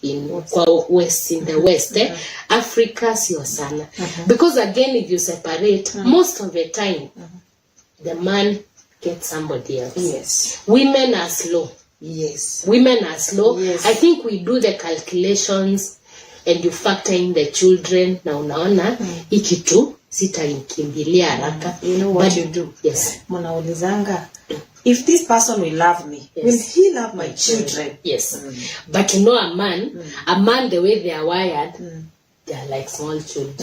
in west, in the west, Africa sio sana. Because again, if you separate, most of the time, the man gets somebody else. Yes. Women are slow. Yes. Women are slow. Yes. I think we do the calculations and you factor in the children. Na unaona, hiki tu sitaikimbilia haraka. You know what you do? Yes. Munaulizanga, if this person will love me, will he love my children? Yes. But you know a man the way they are wired, they are like small children.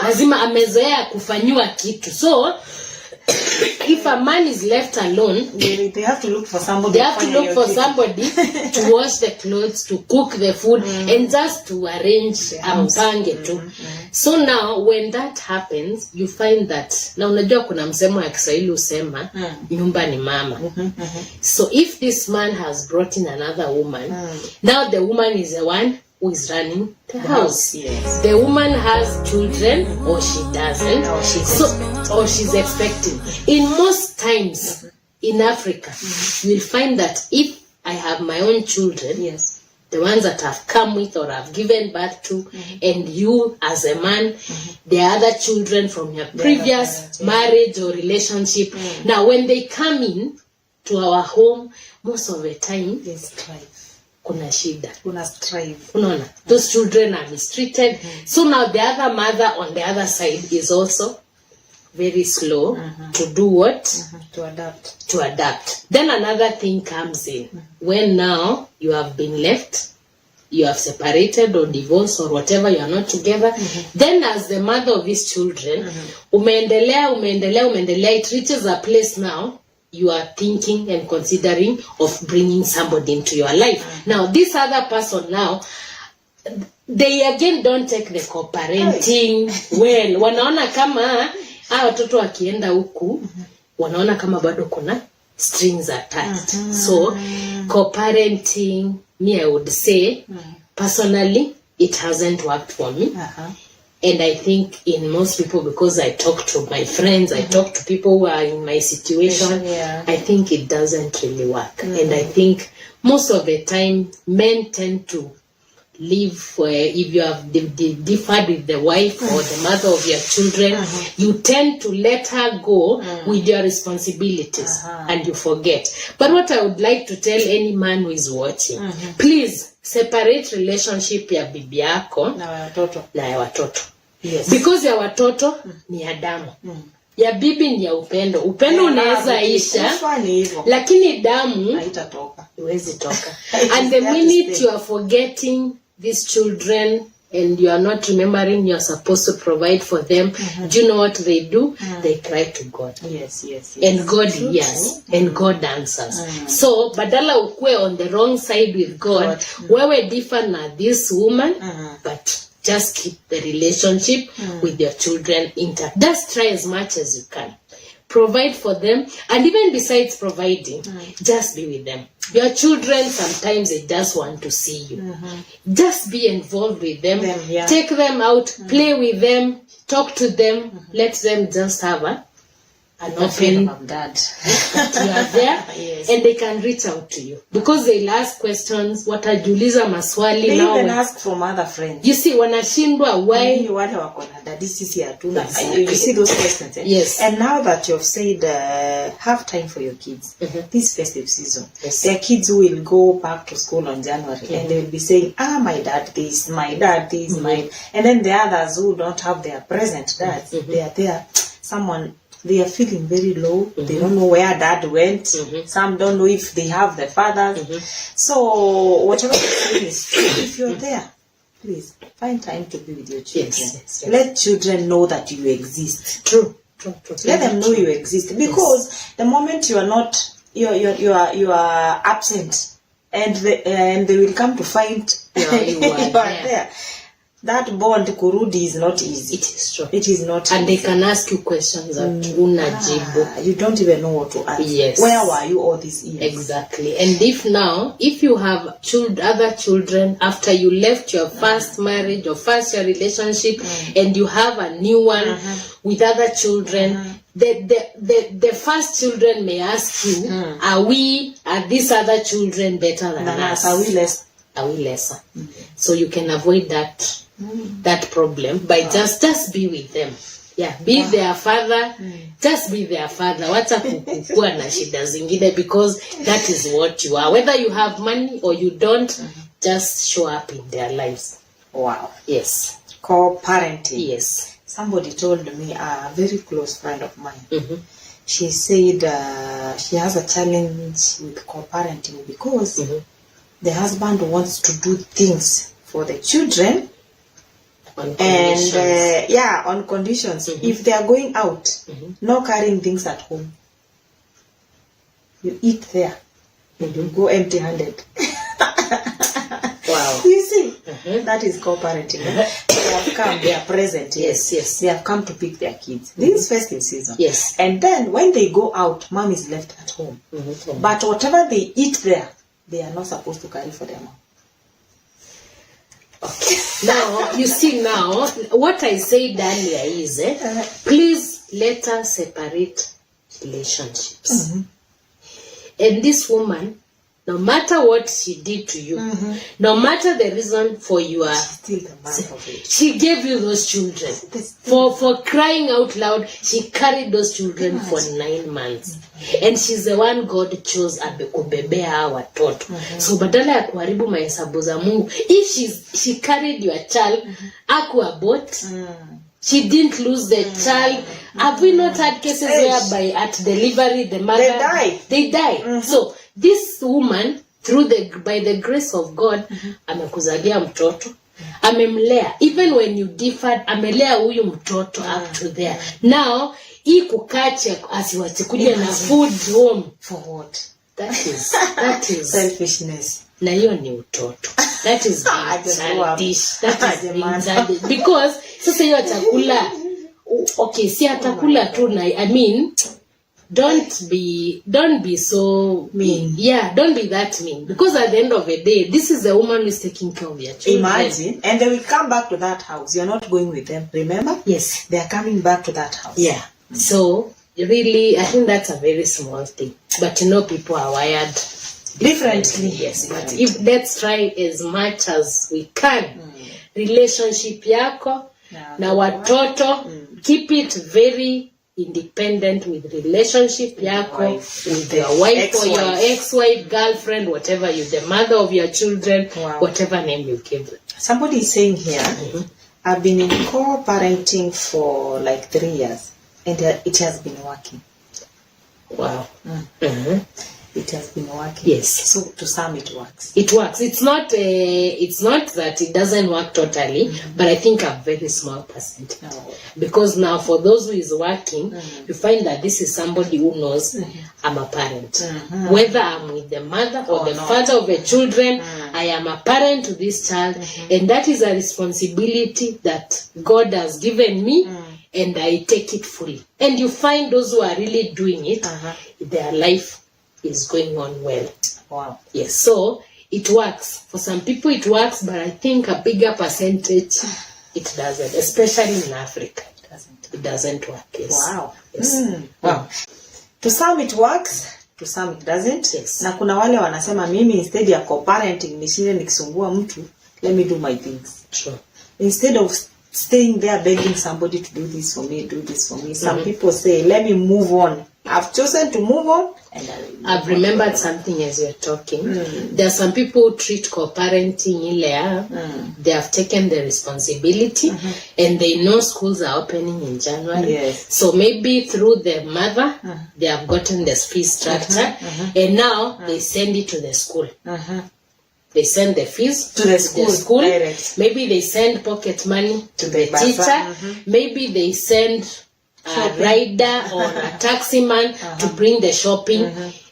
Lazima amezoea kufanywa kitu. So if a man is left alone, they have to look for somebody. They have to look for somebody to wash the clothes, to cook the food, and just to arrange ampange too. So now when that happens, you find that na unajua kuna msemo ya Kiswahili usema nyumba ni mama. So if this man has brought in another woman, now the woman is the one who is running the house. Yes. The woman has children or she doesn't, or she's expecting. In most times in Africa, you will find that if I have my own children, yes, the ones that have come with or have given birth to, and you as a man, the other children from your previous marriage or relationship. Now when they come in to our home, most of the time they strive. Kuna shida. Kuna strive. Unaona, those children are mistreated. So now the other mother on the other side is also very slow to do what? To adapt. To adapt. Then another thing comes in. When now you have been left, you have separated or divorced or whatever, you are not together. Then as the mother of these children, umeendelea, it reaches a place now, you are thinking and considering of bringing somebody into your life. Now, this other person now, they again don't take the co-parenting well. Wanaona kama, watoto wakienda huku, wanaona kama bado kuna strings attached. So, co-parenting, me I would say, personally, it hasn't worked for me. And I think in most people, because I talk to my friends, I talk to people who are in my situation, I think it doesn't really work. And I think most of the time, men tend to live where if you have differed with the wife or the mother of your children, you tend to let her go with your responsibilities and you forget. But what I would like to tell any man who is watching, please separate relationship ya bibi yako na ya watoto. Yes. Because ya watoto ni ya damu. Ya bibi ni ya upendo. Upendo unaweza isha, lakini damu haitatoka. Huwezi toka. And the minute you are forgetting these children and you are not remembering you're supposed to provide for them, do you know what they do? They cry to God. Yes. And God hears and God answers. So badala ukue on the wrong side with God, wewe differ na this woman, but just keep the relationship with your children intact. Just try as much as you can. Provide for them. And even besides providing, just be with them. Your children, sometimes they just want to see you. Just be involved with them. Take them out, play with them, talk to them. Let them just have an open dad. That you are there, and they can reach out to you because they'll ask questions. Watajiuliza maswali. They even ask from other friends. You see, wanashindwa why. Wale wako na daddy sisi hatuna. You see those questions. Yes. And now that you've said have time for your kids, this festive season, there are kids who will go back to school on January and they will be saying, my dad this, my dad this, my, and then the others who don't have their present dads, they are there. They are feeling very low. They don't know where dad went. Some don't know if they have the fathers. So whatever the saying is, if you're there, please find time to be with your children. Yes. Let children know that you exist. True. Let them know you exist, because the moment you are not, you are absent, and they will come to find you are there. That bond kurudi is not easy. It is true. It is not and easy. They can ask you questions that unajibu. You don't even know what to ask. Yes. Where were you all these years? Exactly. And if you have other children after you left your first marriage or first your relationship, and you have a new one with other children, the first children may ask you, are these other children better than us? Are we less are we lesser? So you can avoid that problem by just be with them. Yeah, be their father. Just be their father. Wacha kukua na shida zingine, because that is what you are. Whether you have money or you don't, just show up in their lives. Wow. Yes. Co-parenting. Yes. Somebody told me, a very close friend of mine, she said she has a challenge with co-parenting because the husband wants to do things for the children, and on conditions. If they are going out, no carrying things at home. You eat there and you go empty-handed. Wow. You see, that is co-parenting. They have come, they are present. Yes. They have come to pick their kids. This is festive season. Yes. And then when they go out, mom is left at home. But whatever they eat there, they are not supposed to carry for their mom. Okay. Now, you see now, what I said earlier is, please let us separate relationships. And this woman, no matter what she did to you, no matter the reason for your, Still the man of it. she gave you those children. For crying out loud, she carried those children for 9 months. And she's the one God chose kubebea hawa watoto. So badala ya kuharibu mahesabu za Mungu, if she carried your child, abort, she didn't lose the child. Have we not had cases whereby at delivery the mother they die? So this woman, by the grace of God, amekuzalia mtoto, amemlea. Even when you differed, amelea huyu mtoto up to there. Now, hii kukache asiwachikuja na food home. For what? That is selfishness. Na hiyo ni utoto. That is childish. That is childish. Because sasa hiyo chakula, okay, si atakula tu na, I mean, don't be so mean. Yeah, don't be that mean. Because at the end of the day, this is the woman who is taking care of your children. Imagine, and they will come back to that house. You're not going with them, remember? Yes. They are coming back to that house. Yeah. So, really, I think that's a very small thing. But people are wired differently. Yes. But let's try as much as we can. Relationship yako na watoto, keep it very independent with relationship yako with your wife or your ex-wife, girlfriend, whatever the mother of your children, whatever name you give them. Somebody is saying here, I've been in co-parenting for like 3 years, and it has been working. Wow. It has been working. Yes. So to some it works. It works. It's not that it doesn't work totally, but I think a very small percent. Because now for those who is working, you find that this is somebody who knows I'm a parent. Whether I'm with the mother or the father of the children, I am a parent to this child, and that is a responsibility that God has given me, and I take it fully. And you find those who are really doing it, their life is going on well. Wow. Yes, so it works. For some people it works, but I think a bigger percentage it doesn't, especially in Africa. It doesn't work. Yes. Wow. Yes. Wow. To some it works, to some it doesn't. Yes. Na kuna wale wanasema mimi instead ya co-parenting nishinde nikisumbua mtu, let me do my things. True. Instead of staying there begging somebody to do this for me, do this for me. Some people say, let me move on. I've chosen to move on. And I've remembered something as you're talking. There are some people who treat co-parenting they have taken the responsibility and they know schools are opening in January. Yes. So maybe through the mother, they have gotten the fee structure and now they send it to the school. They send the fees to the school. Direct. Maybe they send pocket money to the teacher. Maybe they send a rider or a taxi man to bring the shopping.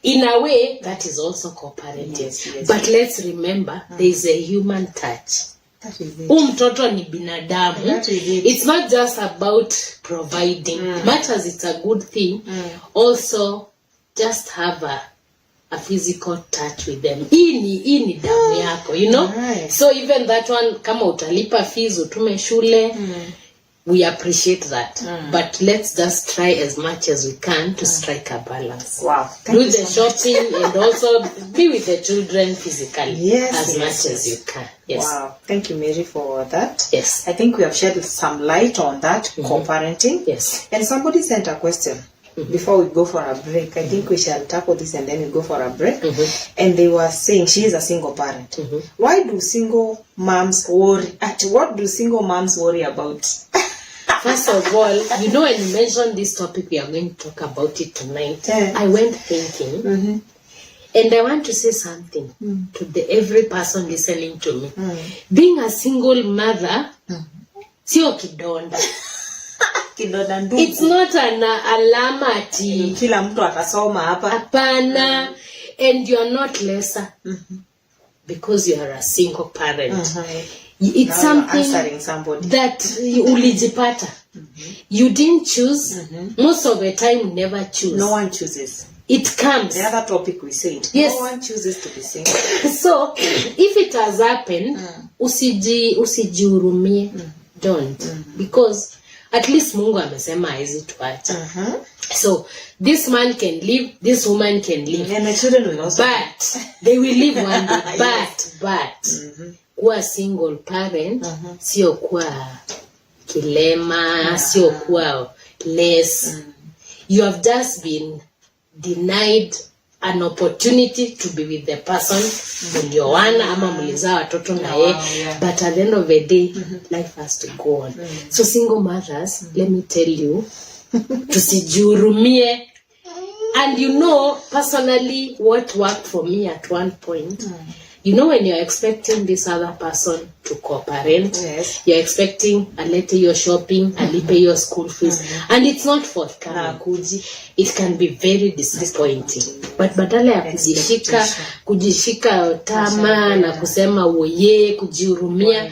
In a way, that is also co-parenting. Yes. But let's remember, there is a human touch. That is it. Mtoto ni binadamu. That is it. It's not just about providing. Much as it's a good thing, also just have a physical touch with them. Hii ni damu yako, you know? Right. So even that one, kama utalipa fees, utume shule, we appreciate that. But let's just try as much as we can to strike a balance. Wow. Do the shopping and also be with the children physically as much as you can. Yes. Wow. Thank you, Mary, for that. Yes. I think we have shed some light on that, co-parenting. Yes. And somebody sent a question before we go for a break. I think we shall tackle this and then we go for a break. And they were saying she is a single parent. Why do single moms worry? What do single moms worry about? First of all, you know, when you mentioned this topic, we are going to talk about it tonight. I went thinking, and I want to say something to every person listening to me. Being a single mother, sio kidonda. It's not an alama ati kila mtu atasoma hapa. Hapana. And you are not lesser because you are a single parent. It's now something that ulijipata. You didn't choose. Most of the time you never choose. No one chooses. It comes. The other topic we said. Yes. No one chooses to be single. So if it has happened, usijihurumie. Don't. Because at least Mungu amesema haizi tuacha. So this man can live, this woman can live. And the children will also. But they will live one day. But kuwa single parent, sio kuwa kilema, sio kuwa less. You have just been denied an opportunity to be with the person mlioana ama mlizaa watoto na ye. But at the end of the day, life has to go on. So single mothers, let me tell you, tusijihurumie. And you know, personally, what worked for me at one point, you know, when you're expecting this other person to co-parent, you're expecting alete your shopping, alipe your school fees, and it's not forthcoming. It can be very disappointing. But badala ya kujishika tama na kusema woye, kujihurumia,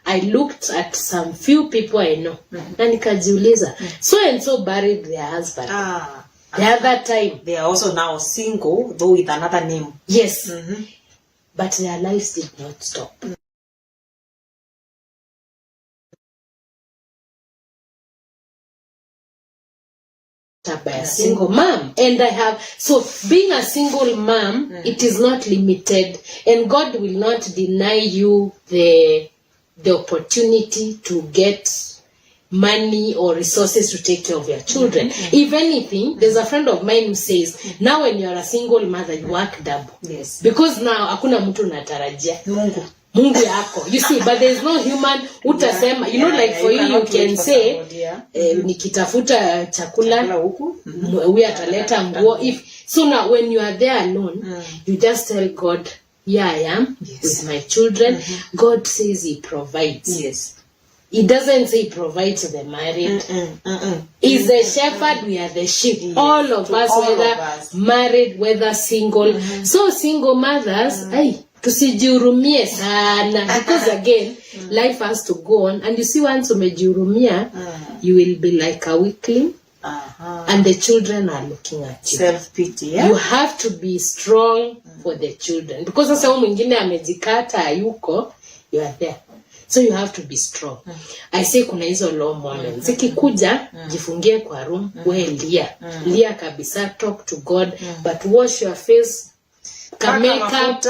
I looked at some few people I know, na nikajiuliza, so and so buried their husband. The other time. They are also now single, though with another name. Yes. But their lives did not stop. By a single mom. And so being a single mom, it is not limited, and God will not deny you the opportunity to get money or resources to take care of your children. If anything, there's a friend of mine who says, now when you're a single mother, you work double. Yes. Because now hakuna mtu natarajia. Mungu yako. You see, but there's no human utasema, you know, like for you can say, nikitafuta chakula huku, we ataleta nguo. So now when you are there alone, you just tell God, here I am with my children. God says he provides. Yes. He doesn't say he provides the married. He's the shepherd, we are the sheep. All of us, whether married, whether single. So single mothers, tusijihurumie sana. Because again, life has to go on. And you see, once umejihurumia, you will be like a weakling. And the children are looking at you. Self-pity, You have to be strong for the children. Because sasa mwingine amejikata hayuko, you are there. So you have to be strong. I say kuna hizo low moments. Zikikuja, jifungie kwa room, we lia. Lia kabisa, talk to God, but wash your face, makeup,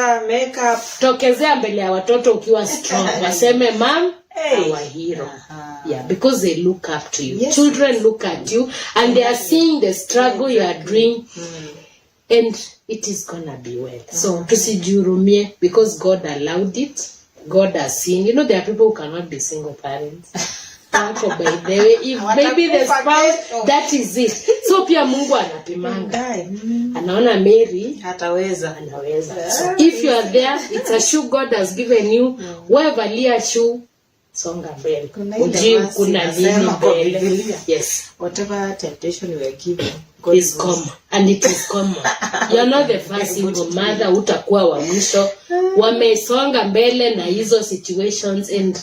tokezea mbele ya watoto ukiwa strong. Waseme, mom, our hero. Yeah, because they look up to you. Children look at you, and they are seeing the struggle you are doing, and it is gonna be well. So, tusijihurumie, because God allowed it. God has seen. You know, there are people who cannot be single parents. By the way, if maybe the spouse, that is it. So pia Mungu anapimanga. Anaona Mary anaweza. So if you are there, it's a shoe God has given you. Wevalia shoe, songa mbele. Kuna nini mbele. Yes. Whatever temptation you are given, God is common. And it is common. You are not the first single mother, utakuwa wa mwisho. Wamesonga mbele na hizo situations, and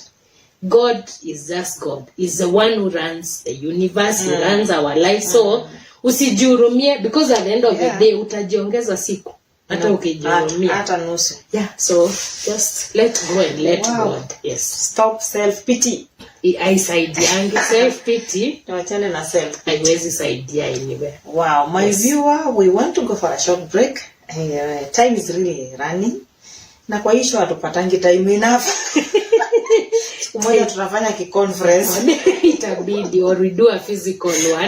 God is just God. He's the one who runs the universe, he runs our life. So usijihurumie, because at the end of the day utajiongeza siku hata ukijihurumia hata nusu. So just let go and let God. Yes. Stop self-pity. Haisaidiangi. Self pity tuachane na self. haiwezi saidia anywhere. Wow, my viewer, we want to go for a short break. Time is really running. Na kwa hiyo hatupatangi time enough. Siku moja tutafanya conference. Itabidi or we do a physical one.